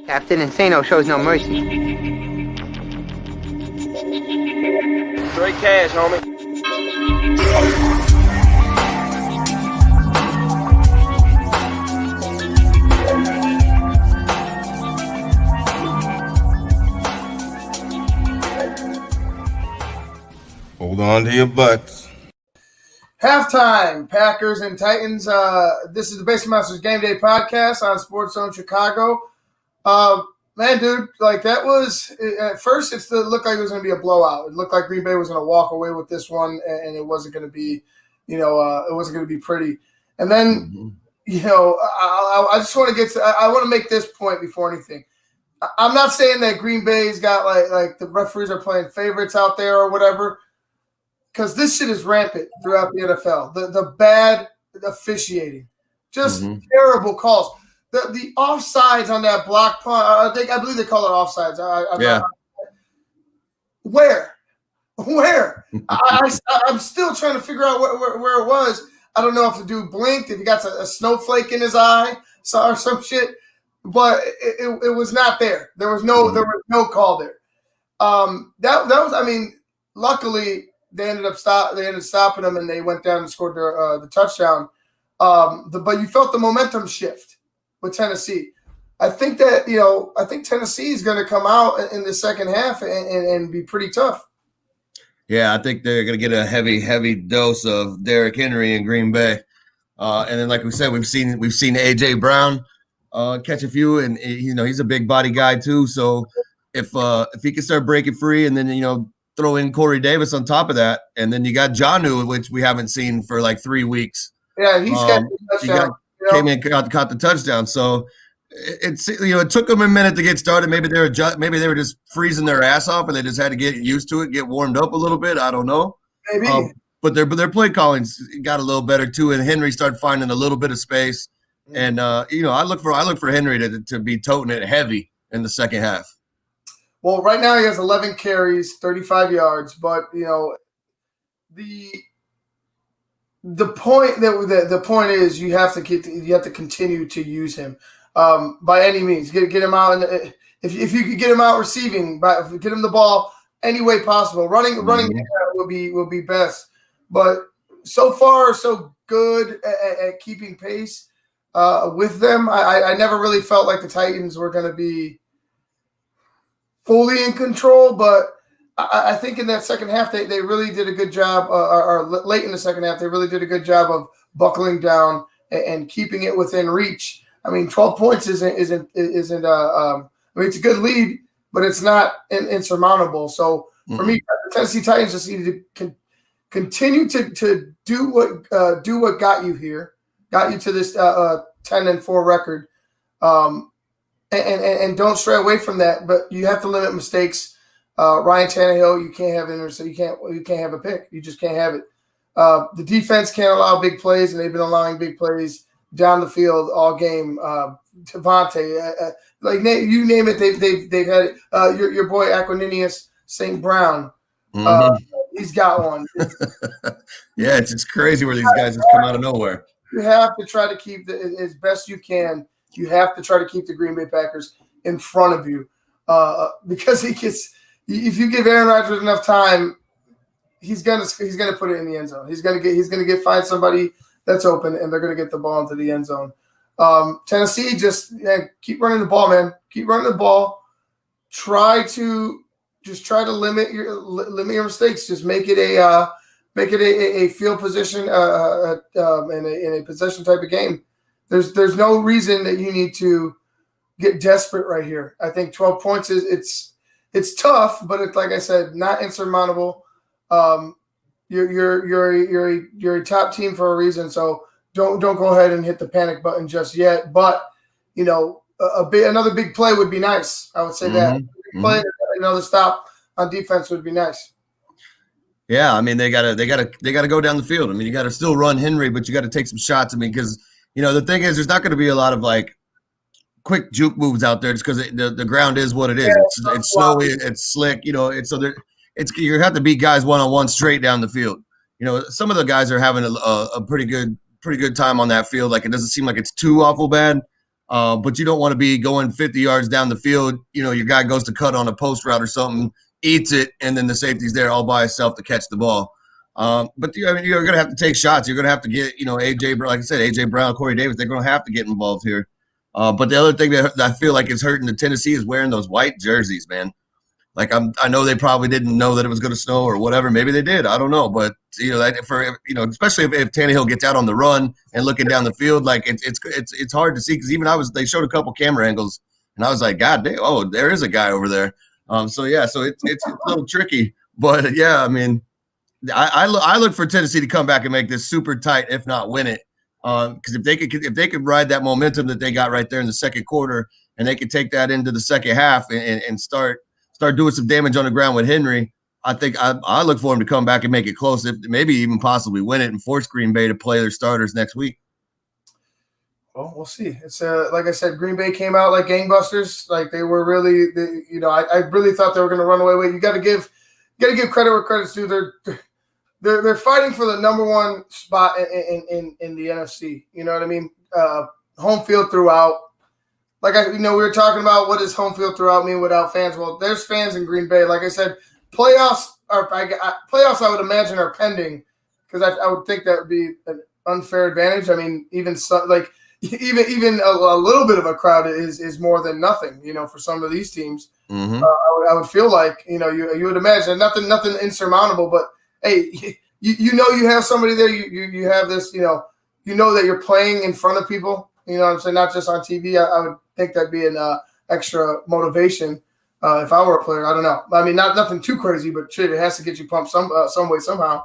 Captain Insano shows no mercy. Straight cash, homie. Hold on to your butts. Halftime, Packers and Titans. This is the Basement Masters Game Day podcast on SportsZone Chicago. Man, dude, like that was at first. It looked like it was going to be a blowout. It looked like Green Bay was going to walk away with this one, and it wasn't going to be, it wasn't going to be pretty. And then, I just want to get to. I want to make this point before anything. I'm not saying that Green Bay's got like the referees are playing favorites out there or whatever. Because this shit is rampant throughout the NFL. The bad officiating, just terrible calls. The offsides on that block punt. I believe they call it offsides. Where? I'm still trying to figure out where it was. I don't know if the dude blinked, if he got a snowflake in his eye, or some shit. But it was not there. There was no call there. That was. I mean, luckily. They ended stopping them, and they went down and scored the touchdown. But you felt the momentum shift with Tennessee. I think that I think Tennessee is going to come out in the second half and be pretty tough. Yeah, I think they're going to get a heavy dose of Derrick Henry in Green Bay. And then, like we said, we've seen AJ Brown catch a few, and he's a big body guy too. So if he can start breaking free, and then throw in Corey Davis on top of that, and then you got Jonnu, which we haven't seen for like 3 weeks. Yeah, he's got the touchdown. Came in, caught the touchdown. So it took them a minute to get started. Maybe they were just freezing their ass off, and they just had to get used to it, get warmed up a little bit. I don't know. Maybe. But their play callings got a little better too, and Henry started finding a little bit of space. And I look for Henry to be toting it heavy in the second half. Well, right now he has 11 carries, 35 yards, but the point is you have to continue to use him by any means. Get him out, and if you could get him out receiving, get him the ball any way possible. Running will be best. But so far so good at keeping pace with them. I never really felt like the Titans were going to be fully in control, but I think in that second half they really did a good job, or late in the second half they really did a good job of buckling down and keeping it within reach. I mean, 12 points isn't. It's a good lead, but it's not insurmountable. So for me, the Tennessee Titans just need to continue to do what got you here, got you to this 10-4 record. And don't stray away from that, but you have to limit mistakes. Ryan Tannehill, you can't have you can't have a pick. You just can't have it. The defense can't allow big plays, and they've been allowing big plays down the field all game. Devontae, you name it, they've had it. Your boy Aquilinius St. Brown, he's got one. Yeah, it's crazy where these guys just come out of nowhere. You have to try to keep as best you can. You have to try to keep the Green Bay Packers in front of you because if you give Aaron Rodgers enough time, he's gonna put it in the end zone. He's gonna find somebody that's open, and they're gonna get the ball into the end zone. Tennessee, just keep running the ball, man. Keep running the ball. Try to limit your mistakes. Just make it a field position in a possession type of game. There's no reason that you need to get desperate right here. I think 12 points it's tough, but it's, like I said, not insurmountable. You're a top team for a reason, so don't go ahead and hit the panic button just yet. But another big play would be nice. I would say that play another stop on defense would be nice. Yeah, I mean they gotta go down the field. I mean you got to still run Henry, but you got to take some shots. I mean because the thing is there's not going to be a lot of like quick juke moves out there just because the ground is what it is. It's snowy, it's slick. You have to beat guys one-on-one straight down the field. Some of the guys are having a pretty good time on that field. Like it doesn't seem like it's too awful bad. But you don't want to be going 50 yards down the field. Your guy goes to cut on a post route or something, eats it, and then the safety's there all by himself to catch the ball. But you're going to have to take shots. You're going to have to get, AJ, like I said, AJ Brown, Corey Davis, they're going to have to get involved here. But the other thing that I feel like is hurting the Tennessee is wearing those white jerseys, man. Like I know they probably didn't know that it was going to snow or whatever. Maybe they did. I don't know. But especially if Tannehill gets out on the run and looking down the field, like it's hard to see because even they showed a couple camera angles and I was like, God damn, oh, there is a guy over there. So it's a little tricky. But yeah, I mean, I look for Tennessee to come back and make this super tight, if not win it. Because if they could ride that momentum that they got right there in the second quarter and they could take that into the second half and start doing some damage on the ground with Henry, I think I look for him to come back and make it close, if maybe even possibly win it and force Green Bay to play their starters next week. Well, we'll see. It's like I said, Green Bay came out like gangbusters. Like they were really, I really thought they were going to run away with it. You got to give credit where credit's due. They're fighting for the number one spot in the NFC. You know what I mean? Home field throughout. Like we were talking about what does home field throughout mean without fans? Well, there's fans in Green Bay. Like I said, playoffs I would imagine are pending because I would think that would be an unfair advantage. I mean, even a little bit of a crowd is more than nothing. For some of these teams, mm-hmm. I would feel like you would imagine nothing insurmountable. But hey, you have somebody there. You have this. You know that you're playing in front of people. You know what I'm saying? Not just on TV. I would think that'd be an extra motivation if I were a player. I don't know. I mean, nothing too crazy, but shit, it has to get you pumped some way, somehow.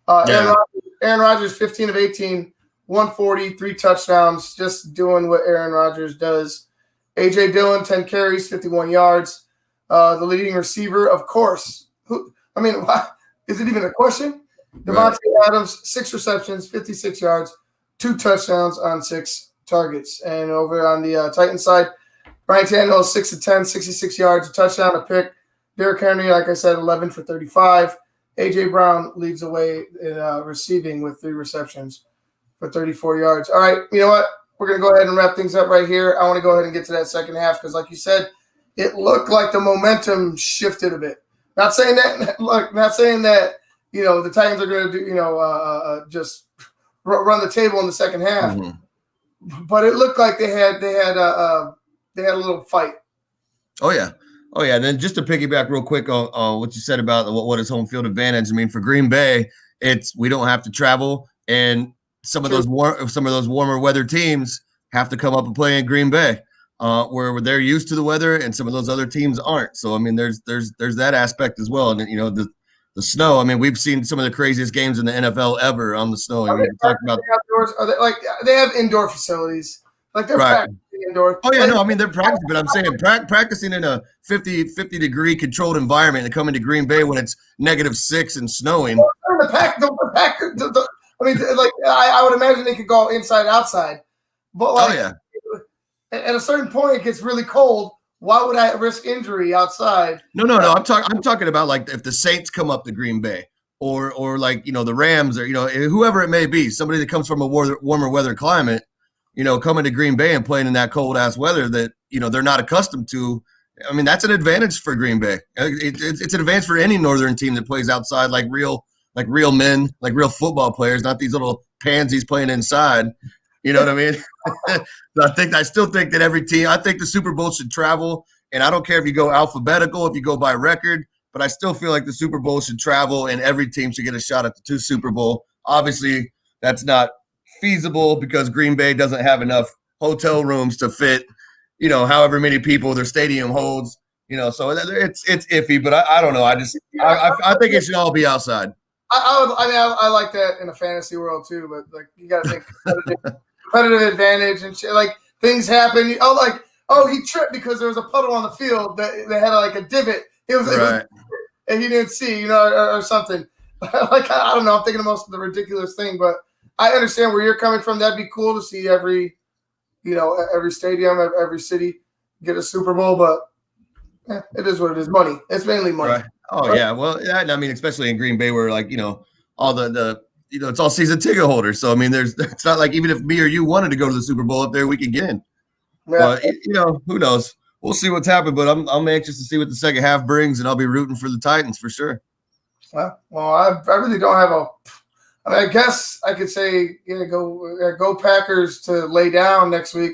Yeah. Aaron Rodgers, 15 of 18, 140, 3 touchdowns, just doing what Aaron Rodgers does. A.J. Dillon, 10 carries, 51 yards. The leading receiver, of course. Why? Is it even a question? Devontae Adams, 6 receptions, 56 yards, 2 touchdowns on 6 targets. And over on the Titans side, Ryan Tannehill, 6 of 10, 66 yards, a touchdown, a pick. Derrick Henry, like I said, 11 for 35. A.J. Brown leads away in receiving with 3 receptions for 34 yards. All right, you know what? We're going to go ahead and wrap things up right here. I want to go ahead and get to that second half because, like you said, it looked like the momentum shifted a bit. Not saying that the Titans are going to do just run the table in the second half, but it looked like they had a little fight. Oh yeah. And then just to piggyback real quick on what you said about what is home field advantage. I mean, for Green Bay, we don't have to travel, and some of those warmer weather teams have to come up and play in Green Bay, where they're used to the weather, and some of those other teams aren't. So I mean, there's that aspect as well. And the snow. I mean, we've seen some of the craziest games in the NFL ever on the snow. And we talked about outdoors. They have indoor facilities. Like they're practicing indoors. Oh yeah, no, I mean they're practicing, but I'm saying practicing in a 50 degree controlled environment and coming to Green Bay when it's -6 and snowing. The Packers. I would imagine they could go inside, outside, but at a certain point it gets really cold. Why would I risk injury outside? No. I'm talking about like if the Saints come up to Green Bay, or like the Rams, or whoever it may be, somebody that comes from a warmer weather climate, coming to Green Bay and playing in that cold ass weather that they're not accustomed to. I mean, that's an advantage for Green Bay. It's an advantage for any northern team that plays outside, like real men, like real football players, not these little pansies playing inside. You know what I mean? I still think that every team, I think the Super Bowl should travel, and I don't care if you go alphabetical, if you go by record, but I still feel like the Super Bowl should travel and every team should get a shot at the 2 Super Bowl. Obviously, that's not feasible because Green Bay doesn't have enough hotel rooms to fit, however many people their stadium holds, so it's iffy, but I don't know. I think it should all be outside. I like that in a fantasy world too, but like you got to think competitive advantage and shit. Like things happen. He tripped because there was a puddle on the field that had like a divot. It was and he didn't see, or something. Like I don't know. I'm thinking of the ridiculous thing, but I understand where you're coming from. That'd be cool to see every stadium, every city get a Super Bowl, but it is what it is. Money. It's mainly money. Right. Oh yeah. Well, I mean, especially in Green Bay, where like all the it's all season ticket holders. So I mean, it's not like even if me or you wanted to go to the Super Bowl up there, we could get in. But who knows? We'll see what's happened. But I'm anxious to see what the second half brings, and I'll be rooting for the Titans for sure. Well, I really don't have I guess I could say, go Packers to lay down next week.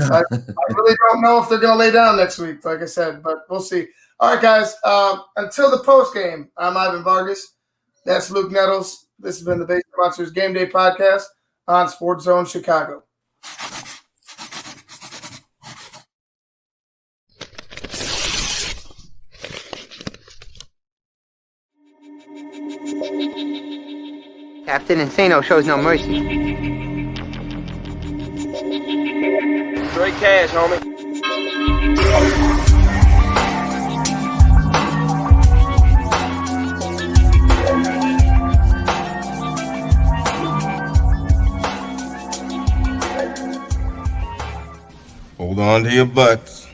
I really don't know if they're going to lay down next week, like I said, but we'll see. All right, guys. Until the post game, I'm Ivan Vargas. That's Luke Nettles. This has been the Basement Monsters Game Day Podcast on SportsZone Chicago. Captain Insano shows no mercy. Straight cash, homie. Hold on to your butts.